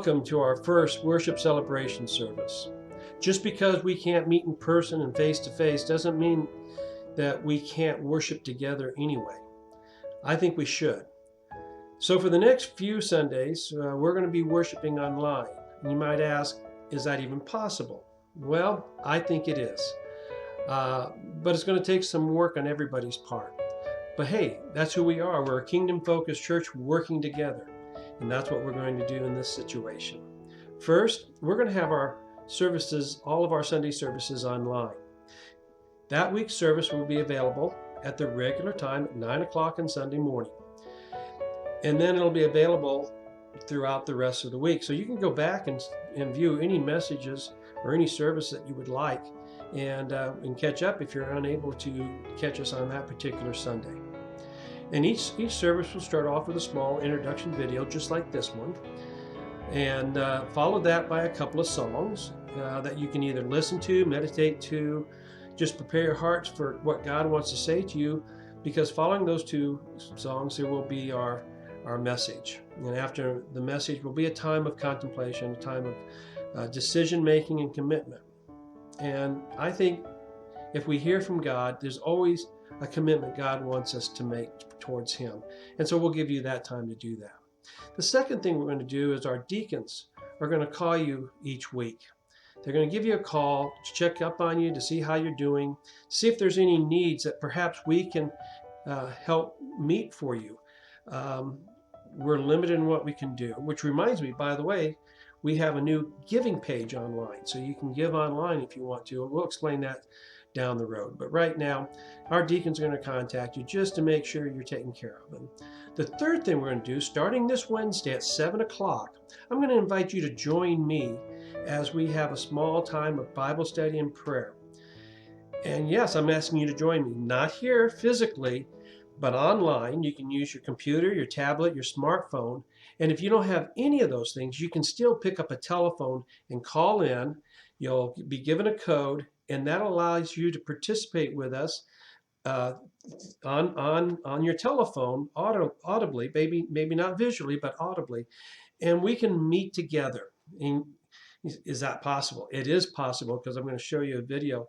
Welcome to our first worship celebration service. Just because we can't meet in person and face to face doesn't mean that we can't worship together anyway. I think we should. So for the next few Sundays, we're going to be worshiping online. You might ask, is that even possible? Well, I think it is. But it's going to take some work on everybody's part. But hey, that's who we are. We're a kingdom-focused church working together. And that's what we're going to do in this situation. First, we're going to have our services, all of our Sunday services online. That week's service will be available at the regular time at 9 o'clock on Sunday morning. And then it'll be available throughout the rest of the week. So you can go back and view any messages or any service that you would like and catch up if you're unable to catch us on that particular Sunday. And each service will start off with a small introduction video, just like this one, and follow that by a couple of songs that you can either listen to, meditate to, just prepare your hearts for what God wants to say to you, because following those two songs, there will be our message. And after the message will be a time of contemplation, a time of decision-making and commitment. And I think if we hear from God, there's always a commitment God wants us to make towards Him. And so we'll give you that time to do that. The second thing we're going to do is our deacons are going to call you each week. They're going to give you a call to check up on you, to see how you're doing, see if there's any needs that perhaps we can help meet for you. We're limited in what we can do, which reminds me, by the way, we have a new giving page online, so you can give online if you want to. We'll explain that down the road. But right now, our deacons are going to contact you just to make sure you're taken care of them. The third thing we're going to do, starting this Wednesday at 7 o'clock, I'm going to invite you to join me as we have a small time of Bible study and prayer. And yes, I'm asking you to join me, not here physically, but online. You can use your computer, your tablet, your smartphone. And if you don't have any of those things, you can still pick up a telephone and call in. You'll be given a code, and that allows you to participate with us on your telephone audibly, maybe not visually, but audibly, and we can meet together. And is that possible? It is possible, because I'm going to show you a video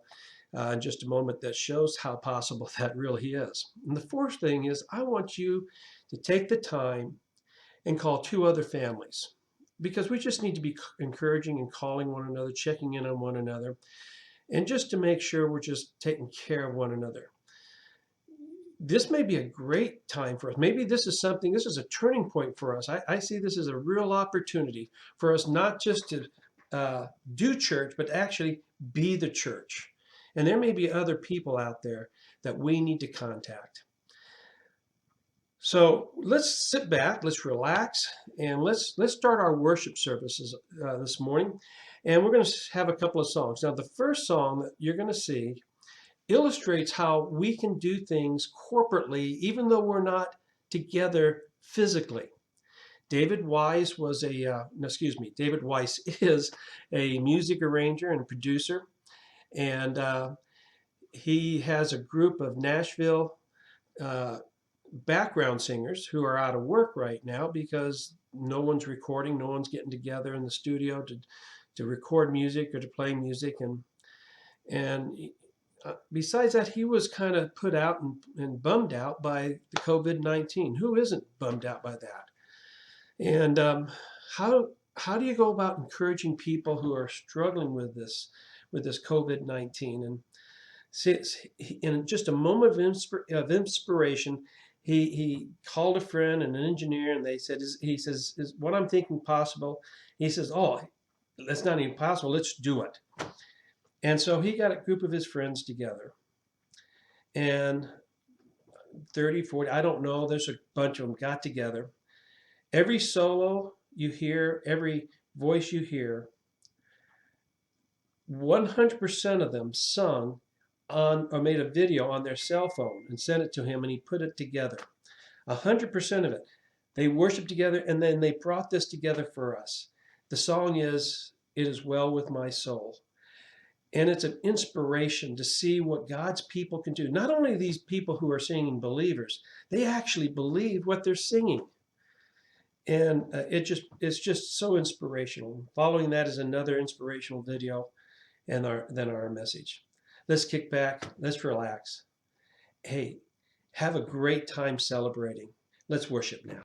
in just a moment that shows how possible that really is. And the fourth thing is, I want you to take the time and call 2 other families, because we just need to be encouraging and calling one another, checking in on one another, and just to make sure we're just taking care of one another. This may be a great time for us. Maybe this is a turning point for us. I see this as a real opportunity for us not just to do church, but actually be the church. And there may be other people out there that we need to contact. So let's sit back, let's relax, and let's start our worship services this morning. And we're going to have a couple of songs. Now, the first song that you're going to see illustrates how we can do things corporately, even though we're not together physically. David Wise is a music arranger and producer, and he has a group of Nashville background singers who are out of work right now because no one's recording, no one's getting together in the studio to record music or to play music. And besides that, he was kind of put out and bummed out by the COVID-19. Who isn't bummed out by that? And how do you go about encouraging people who are struggling with this COVID-19? And in just a moment of inspiration, he called a friend and an engineer, and he says, is what I'm thinking possible? He says, oh, that's not even possible. Let's do it. And so he got a group of his friends together, and 30, 40, I don't know, there's a bunch of them got together. Every solo you hear, every voice you hear, 100% of them sung or made a video on their cell phone and sent it to him, and he put it together. 100% of it. They worshiped together, and then they brought this together for us. The song is, "It Is Well With My Soul." And it's an inspiration to see what God's people can do. Not only these people who are singing believers, they actually believe what they're singing. And it's just so inspirational. Following that is another inspirational video and then our message. Let's kick back, let's relax. Hey, have a great time celebrating. Let's worship now.